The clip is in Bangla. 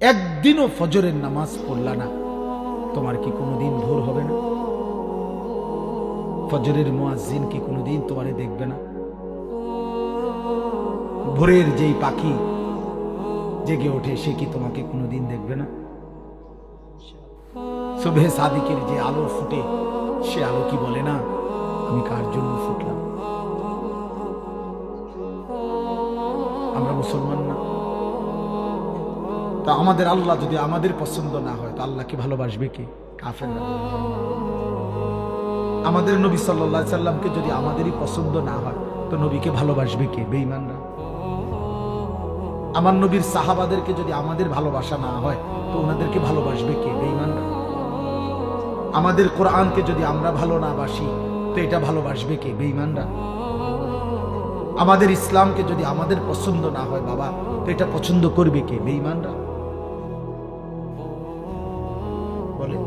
একদিনও ফজরের নামাজ পড়লা না, তোমার কি কোনোদিন ভোর হবে না? ফজরের মুয়াজ্জিন কি কোনোদিন তোমারে দেখবে না? ভোরের যেই পাখি জেগে ওঠে সে কি তোমাকে কোনোদিন দেখবে না? সুবহে সাদিকের যে আলো ফুটে সে আলো কি বলে না আমি কার জন্য ফুটলাম? আমরা মুসলমান না? তা আমাদের আল্লাহ যদি আমাদের পছন্দ না হয় তো আল্লাহকে ভালোবাসবে কে? কাফেররা। আমাদের নবী সাল্লাল্লাহু আলাইহি সাল্লামকে যদি আমাদেরই পছন্দ না হয় তো নবীকে ভালোবাসবে কে? বেঈমানরা। আমার নবীর সাহাবাদেরকে যদি আমাদের ভালোবাসা না হয় তো ওনাদেরকে ভালোবাসবে কে? বেঈমানরা। আমাদের কোরআনকে যদি আমরা ভালো না বাসি তো এটা ভালোবাসবে কে? বেঈমানরা। আমাদের ইসলামকে যদি আমাদের পছন্দ না হয় বাবা তো এটা পছন্দ করবে কে? বেঈমানরা। বলে